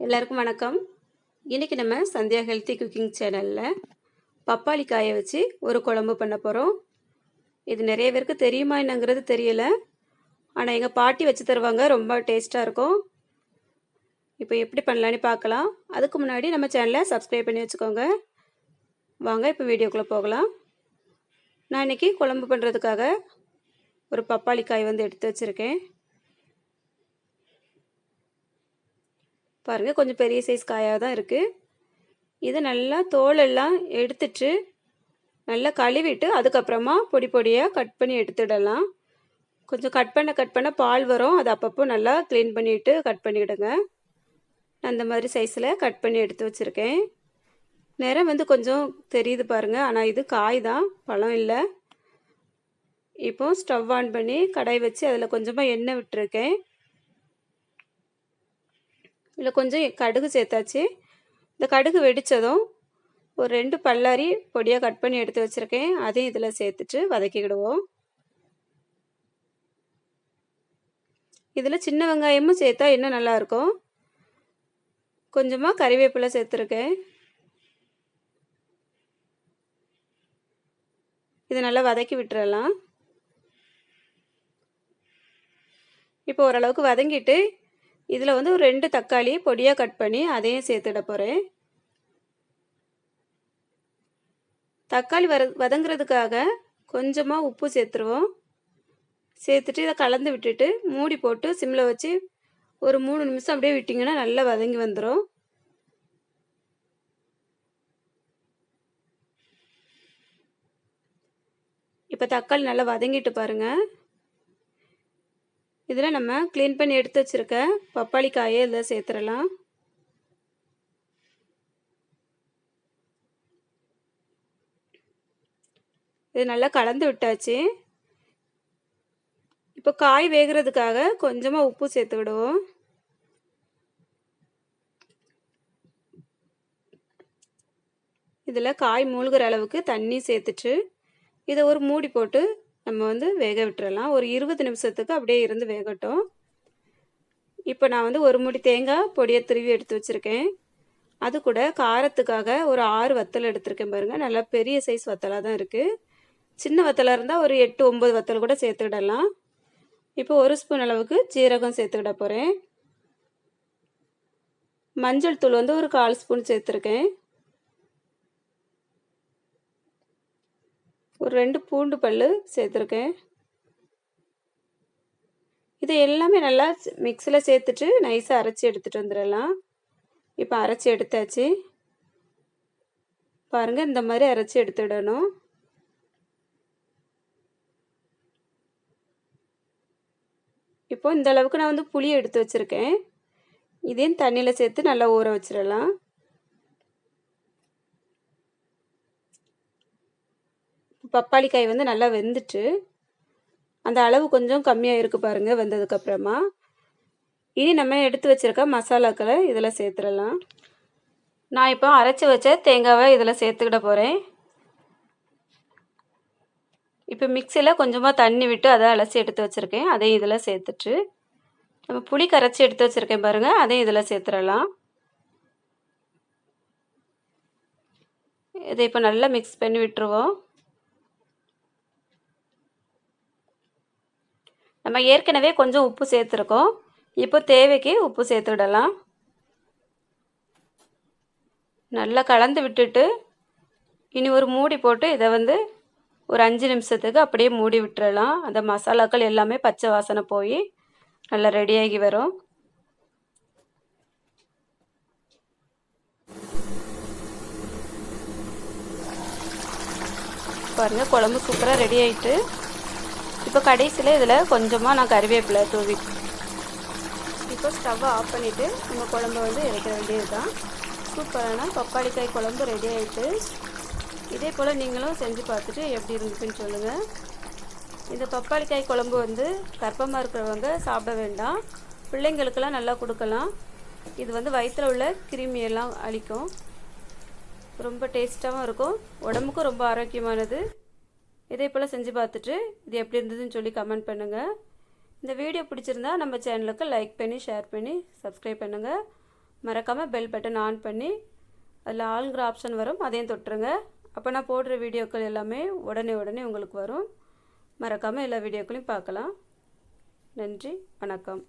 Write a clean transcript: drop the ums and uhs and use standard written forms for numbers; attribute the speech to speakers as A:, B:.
A: எல்லாருக்கும் வணக்கம். இன்றைக்கி நம்ம சந்தியா ஹெல்த்தி குக்கிங் சேனலில் பப்பாளி காயை வச்சு ஒரு குழம்பு பண்ண போகிறோம். இது நிறைய பேருக்கு தெரியுமா என்னங்கிறது தெரியல, ஆனால் எங்கள் பாட்டி வச்சு தருவாங்க, ரொம்ப டேஸ்ட்டாக இருக்கும். இப்போ எப்படி பண்ணலான்னு பார்க்கலாம். அதுக்கு முன்னாடி நம்ம சேனலை சப்ஸ்கிரைப் பண்ணி வச்சுக்கோங்க. வாங்க இப்போ வீடியோக்குள்ளே போகலாம். நான் இன்றைக்கி குழம்பு பண்ணுறதுக்காக ஒரு பப்பாளி காய் எடுத்து வச்சுருக்கேன். பாருங்கள், கொஞ்சம் பெரிய சைஸ் காயாக தான் இருக்குது. இதை நல்லா தோலெல்லாம் எடுத்துட்டு நல்லா கழுவிட்டு அதுக்கப்புறமா பொடி பொடியாக கட் பண்ணி எடுத்துடலாம். கொஞ்சம் கட் பண்ண பால் வரும், அது அப்பப்போ நல்லா க்ளீன் பண்ணிவிட்டு கட் பண்ணிவிடுங்க. அந்த மாதிரி சைஸில் கட் பண்ணி எடுத்து வச்சுருக்கேன். நிறம் கொஞ்சம் தெரியுது பாருங்கள், ஆனால் இது காய் தான், பழம் இல்லை. இப்போ ஸ்டவ் ஆன் பண்ணி கடாய் வச்சு அதில் கொஞ்சமாக எண்ணெய் விட்டுருக்கேன். இதில் கொஞ்சம் கடுகு சேர்த்தாச்சு. இந்த கடுகு வெடித்ததும் ஒரு 2 பல்லாரி பொடியாக கட் பண்ணி எடுத்து வச்சுருக்கேன், அதையும் இதில் சேர்த்துட்டு வதக்கிக்கிடுவோம். இதில் சின்ன வெங்காயமும் சேர்த்தா இன்னும் நல்லாயிருக்கும். கொஞ்சமாக கறிவேப்பிலை சேர்த்துருக்கேன். இதை நல்லா வதக்கி விட்டுறலாம். இப்போ ஓரளவுக்கு வதங்கிட்டு இதில் ஒரு 2 தக்காளி பொடியாக கட் பண்ணி அதையும் சேர்த்துட போகிறேன். தக்காளி வதங்குறதுக்காக கொஞ்சமாக உப்பு சேர்த்துருவோம். சேர்த்துட்டு இதை கலந்து விட்டுட்டு மூடி போட்டு சிம்மில் வச்சு ஒரு 3 நிமிஷம் அப்படியே விட்டிங்கன்னா நல்லா வதங்கி வந்துடும். இப்போ தக்காளி நல்லா வதங்கிட்டு பாருங்கள். இதில் நம்ம க்ளீன் பண்ணி எடுத்து வச்சுருக்க பப்பாளி காயை இதில் சேர்த்துடலாம். இது நல்லா கலந்து விட்டாச்சு. இப்போ காய் வேகிறதுக்காக கொஞ்சமாக உப்பு சேர்த்துக்கிடுவோம். இதில் காய் மூழ்கிற அளவுக்கு தண்ணி சேர்த்துட்டு இதை ஒரு மூடி போட்டு நம்ம வேக விட்டுறலாம். ஒரு 20 நிமிஷத்துக்கு அப்படியே இருந்து வேகட்டும். இப்போ நான் ஒரு மூடி தேங்காய் பொடியை துருவி எடுத்து வச்சுருக்கேன். அது கூட காரத்துக்காக ஒரு 6 வத்தல் எடுத்துருக்கேன் பாருங்கள். நல்லா பெரிய சைஸ் வத்தலாக தான் இருக்குது. சின்ன வத்தலாக இருந்தால் ஒரு 8-9 வத்தல் கூட சேர்த்துக்கிடலாம். இப்போ 1 ஸ்பூன் அளவுக்கு ஜீரகம் சேர்த்துக்கிட போகிறேன். மஞ்சள் தூள் ஒரு 1/4 ஸ்பூன் சேர்த்துருக்கேன். ஒரு 2 பூண்டு பல் சேர்த்துருக்கேன். இது எல்லாமே நல்லா மிக்ஸியில் சேர்த்துட்டு நைஸாக அரைச்சி எடுத்துகிட்டு வந்துடலாம். இப்போ அரைச்சி எடுத்தாச்சு பாருங்கள், இந்த மாதிரி அரைச்சி எடுத்துடணும். இப்போ இந்த அளவுக்கு நான் புளி எடுத்து வச்சுருக்கேன். இதையும் தண்ணியில் சேர்த்து நல்லா ஊற வச்சிடலாம். பப்பாளி காய் நல்லா வெந்துட்டு அந்த அளவு கொஞ்சம் கம்மியாக இருக்குது பாருங்கள் வெந்ததுக்கப்புறமா. இனி நம்ம எடுத்து வச்சுருக்க மசாலாக்களை இதில் சேர்த்துடலாம். நான் இப்போ அரைச்சி வச்ச தேங்காவை இதில் சேர்த்துக்கிட போகிறேன். இப்போ மிக்சியில் கொஞ்சமாக தண்ணி விட்டு அதை அலசி எடுத்து வச்சுருக்கேன், அதையும் இதில் சேர்த்துட்டு நம்ம புளி கரைச்சி எடுத்து வச்சுருக்கேன் பாருங்கள், அதையும் இதில் சேர்த்துடலாம். இதை இப்போ நல்லா மிக்ஸ் பண்ணி விட்டுருவோம். நம்ம ஏற்கனவே கொஞ்சம் உப்பு சேர்த்துருக்கோம், இப்போ தேவைக்கு உப்பு சேர்த்துடலாம். நல்லா கலந்து விட்டுட்டு இனி ஒரு மூடி போட்டு இதை ஒரு 5 நிமிஷத்துக்கு அப்படியே மூடி விட்டுறலாம். அந்த மசாலாக்கள் எல்லாமே பச்சை வாசனை போய் நல்லா ரெடியாகி வரும். பாருங்கள், குழம்பு சூப்பராக ரெடி ஆகிட்டு. இப்போ கடைசியில் இதில் கொஞ்சமாக நான் கறிவேப்பிலை தூவி இப்போ ஸ்டவ்வை ஆஃப் பண்ணிவிட்டு நம்ம குழம்பு இறக்க வேண்டியது தான். சூப்பரான பப்பாளி காய் குழம்பு ரெடி ஆகிட்டு. இதே போல் நீங்களும் செஞ்சு பார்த்துட்டு எப்படி இருந்துச்சுன்னு சொல்லுங்கள். இந்த பப்பாளி காய் குழம்பு கர்ப்பமாக இருக்கிறவங்க சாப்பிட வேண்டாம், பிள்ளைங்களுக்கெல்லாம் நல்லா கொடுக்கலாம். இது வயிற்றில் உள்ள கிருமியெல்லாம் அழிக்கும். ரொம்ப டேஸ்ட்டாகவும் இருக்கும், உடம்புக்கும் ரொம்ப ஆரோக்கியமானது. இதே போல் செஞ்சு பார்த்துட்டு இது எப்படி இருந்ததுன்னு சொல்லி கமெண்ட் பண்ணுங்கள். இந்த வீடியோ பிடிச்சிருந்தா நம்ம சேனலுக்கு லைக் பண்ணி ஷேர் பண்ணி சப்ஸ்கிரைப் பண்ணுங்கள். மறக்காமல் பெல் பட்டன் ஆன் பண்ணி அதில் ஆளுங்கிற ஆப்ஷன் வரும், அதையும் தொட்டுருங்க. அப்போ நான் போடுற வீடியோக்கள் எல்லாமே உடனே உங்களுக்கு வரும். மறக்காமல் எல்லா வீடியோக்களையும் பார்க்கலாம். நன்றி, வணக்கம்.